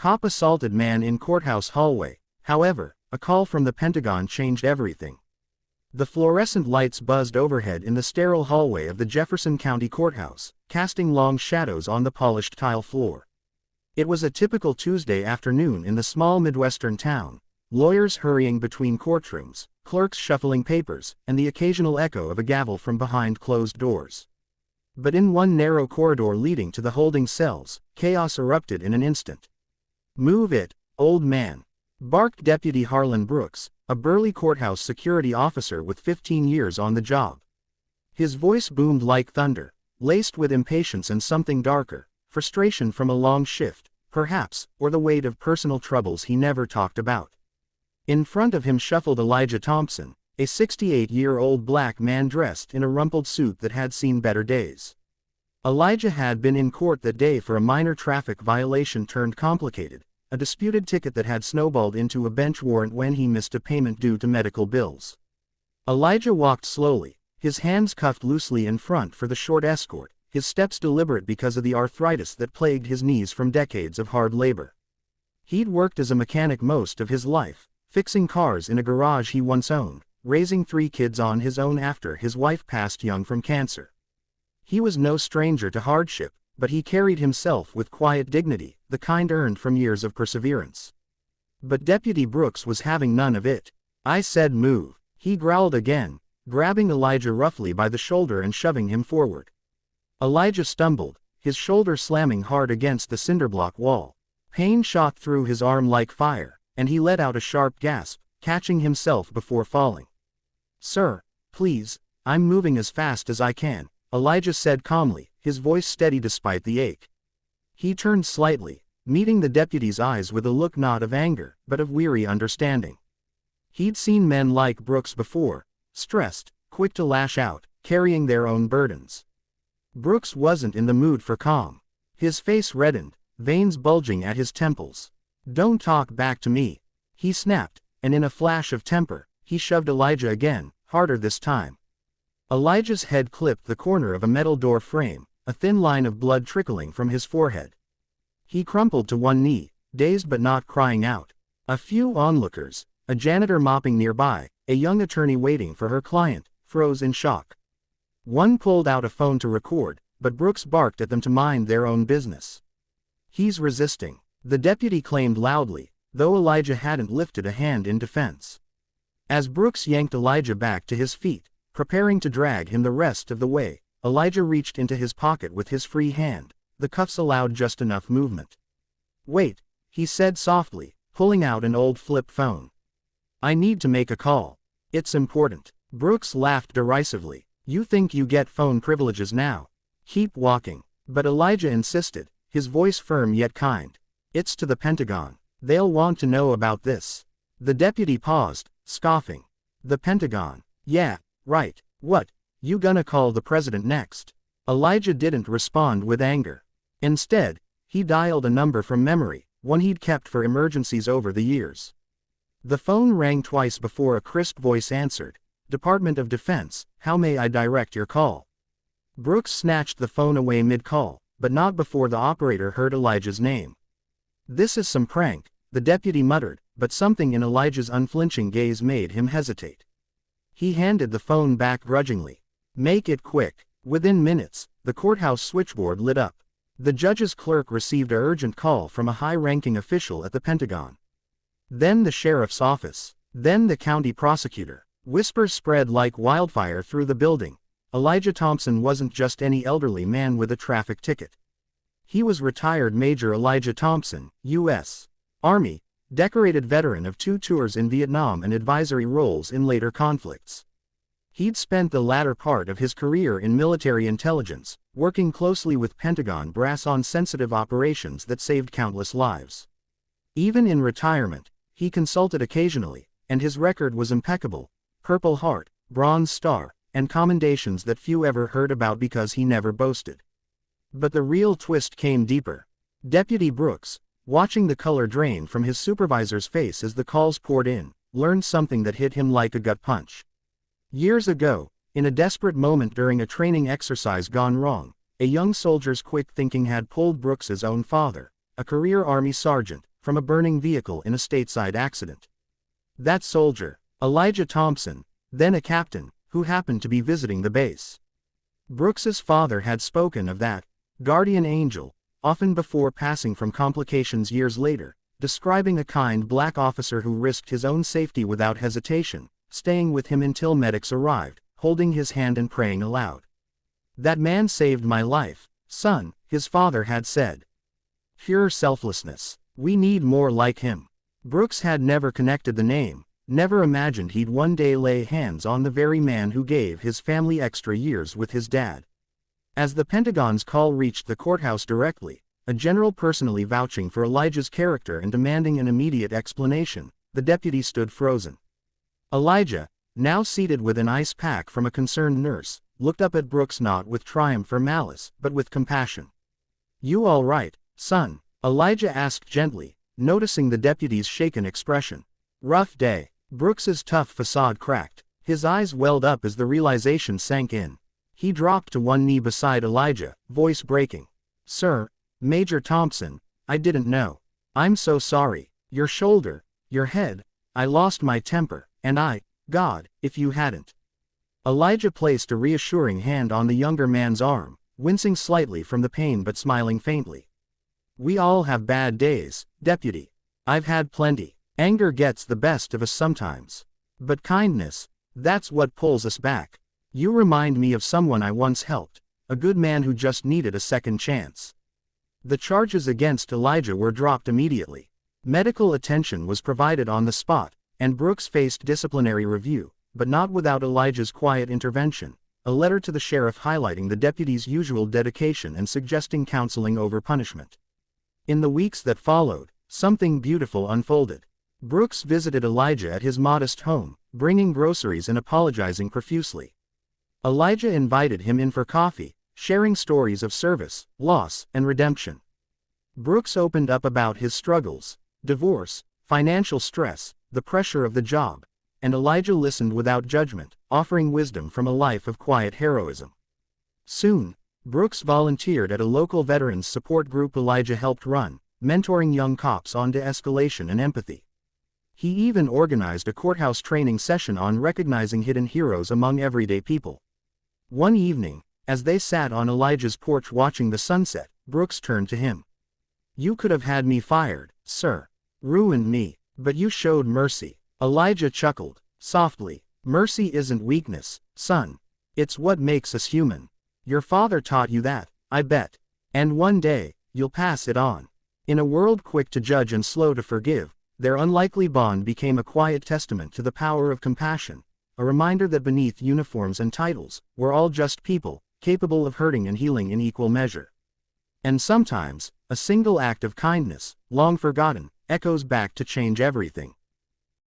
Cop assaulted man in courthouse hallway. However, a call from the Pentagon changed everything. The fluorescent lights buzzed overhead in the sterile hallway of the Jefferson County Courthouse, casting long shadows on the polished tile floor. It was a typical Tuesday afternoon in the small Midwestern town, lawyers hurrying between courtrooms, clerks shuffling papers, and the occasional echo of a gavel from behind closed doors. But in one narrow corridor leading to the holding cells, chaos erupted in an instant. "Move it, old man," barked Deputy Harlan Brooks, a burly courthouse security officer with 15 years on the job. His voice boomed like thunder, laced with impatience and something darker, frustration from a long shift, perhaps, or the weight of personal troubles he never talked about. In front of him shuffled Elijah Thompson, a 68-year-old black man dressed in a rumpled suit that had seen better days. Elijah had been in court that day for a minor traffic violation turned complicated, a disputed ticket that had snowballed into a bench warrant when he missed a payment due to medical bills. Elijah walked slowly, his hands cuffed loosely in front for the short escort, his steps deliberate because of the arthritis that plagued his knees from decades of hard labor. He'd worked as a mechanic most of his life, fixing cars in a garage he once owned, raising 3 kids on his own after his wife passed young from cancer. He was no stranger to hardship, but he carried himself with quiet dignity, the kind earned from years of perseverance. But Deputy Brooks was having none of it. "I said move," he growled again, grabbing Elijah roughly by the shoulder and shoving him forward. Elijah stumbled, his shoulder slamming hard against the cinderblock wall. Pain shot through his arm like fire, and he let out a sharp gasp, catching himself before falling. "Sir, please, I'm moving as fast as I can," Elijah said calmly, his voice steady despite the ache. He turned slightly, meeting the deputy's eyes with a look not of anger, but of weary understanding. He'd seen men like Brooks before, stressed, quick to lash out, carrying their own burdens. Brooks wasn't in the mood for calm. His face reddened, veins bulging at his temples. "Don't talk back to me," he snapped, and in a flash of temper, he shoved Elijah again, harder this time. Elijah's head clipped the corner of a metal door frame, a thin line of blood trickling from his forehead. He crumpled to one knee, dazed but not crying out. A few onlookers, a janitor mopping nearby, a young attorney waiting for her client, froze in shock. One pulled out a phone to record, but Brooks barked at them to mind their own business. "He's resisting," the deputy claimed loudly, though Elijah hadn't lifted a hand in defense. As Brooks yanked Elijah back to his feet, preparing to drag him the rest of the way, Elijah reached into his pocket with his free hand. The cuffs allowed just enough movement. "Wait," he said softly, pulling out an old flip phone. "I need to make a call. It's important." Brooks laughed derisively. "You think you get phone privileges now? Keep walking." But Elijah insisted, his voice firm yet kind. "It's to the Pentagon. They'll want to know about this." The deputy paused, scoffing. "The Pentagon? Yeah, right. What, you gonna call the president next?" Elijah didn't respond with anger. Instead, he dialed a number from memory, one he'd kept for emergencies over the years. The phone rang twice before a crisp voice answered. "Department of Defense, how may I direct your call?" Brooks snatched the phone away mid-call, but not before the operator heard Elijah's name. "This is some prank," the deputy muttered, but something in Elijah's unflinching gaze made him hesitate. He handed the phone back grudgingly. "Make it quick." Within minutes, the courthouse switchboard lit up. The judge's clerk received an urgent call from a high-ranking official at the Pentagon. Then the sheriff's office. Then the county prosecutor. Whispers spread like wildfire through the building. Elijah Thompson wasn't just any elderly man with a traffic ticket. He was retired Major Elijah Thompson, U.S. Army, decorated veteran of 2 tours in Vietnam and advisory roles in later conflicts. He'd spent the latter part of his career in military intelligence, working closely with Pentagon brass on sensitive operations that saved countless lives. Even in retirement, he consulted occasionally, and his record was impeccable: Purple Heart, Bronze Star, and commendations that few ever heard about because he never boasted. But the real twist came deeper. Deputy Brooks, watching the color drain from his supervisor's face as the calls poured in, learned something that hit him like a gut punch. Years ago, in a desperate moment during a training exercise gone wrong, a young soldier's quick thinking had pulled Brooks's own father, a career Army sergeant, from a burning vehicle in a stateside accident. That soldier, Elijah Thompson, then a captain, who happened to be visiting the base. Brooks's father had spoken of that guardian angel, often before passing from complications years later, describing a kind black officer who risked his own safety without hesitation, staying with him until medics arrived, holding his hand and praying aloud. "That man saved my life, son," his father had said. Pure selflessness. We need more like him. Brooks had never connected the name, never imagined he'd one day lay hands on the very man who gave his family extra years with his dad. As the Pentagon's call reached the courthouse directly, a general personally vouching for Elijah's character and demanding an immediate explanation, the deputy stood frozen. Elijah, now seated with an ice pack from a concerned nurse, looked up at Brooks not with triumph or malice, but with compassion. "You all right, son?" Elijah asked gently, noticing the deputy's shaken expression. "Rough day." Brooks's tough facade cracked. His eyes welled up as the realization sank in. He dropped to one knee beside Elijah, voice breaking. "Sir, Major Thompson, I didn't know. I'm so sorry. Your shoulder, your head, I lost my temper, and God, if you hadn't." Elijah placed a reassuring hand on the younger man's arm, wincing slightly from the pain but smiling faintly. "We all have bad days, deputy. I've had plenty. Anger gets the best of us sometimes. But kindness, that's what pulls us back. You remind me of someone I once helped, a good man who just needed a second chance." The charges against Elijah were dropped immediately. Medical attention was provided on the spot, and Brooks faced disciplinary review, but not without Elijah's quiet intervention, a letter to the sheriff highlighting the deputy's usual dedication and suggesting counseling over punishment. In the weeks that followed, something beautiful unfolded. Brooks visited Elijah at his modest home, bringing groceries and apologizing profusely. Elijah invited him in for coffee, sharing stories of service, loss, and redemption. Brooks opened up about his struggles, divorce, financial stress, the pressure of the job, and Elijah listened without judgment, offering wisdom from a life of quiet heroism. Soon, Brooks volunteered at a local veterans support group Elijah helped run, mentoring young cops on de-escalation and empathy. He even organized a courthouse training session on recognizing hidden heroes among everyday people. One evening, as they sat on Elijah's porch watching the sunset, Brooks turned to him. "You could have had me fired, sir. Ruined me, but you showed mercy." Elijah chuckled, softly. "Mercy isn't weakness, son. It's what makes us human. Your father taught you that, I bet. And one day, you'll pass it on." In a world quick to judge and slow to forgive, their unlikely bond became a quiet testament to the power of compassion, a reminder that beneath uniforms and titles, we're all just people, capable of hurting and healing in equal measure. And sometimes, a single act of kindness, long forgotten, echoes back to change everything.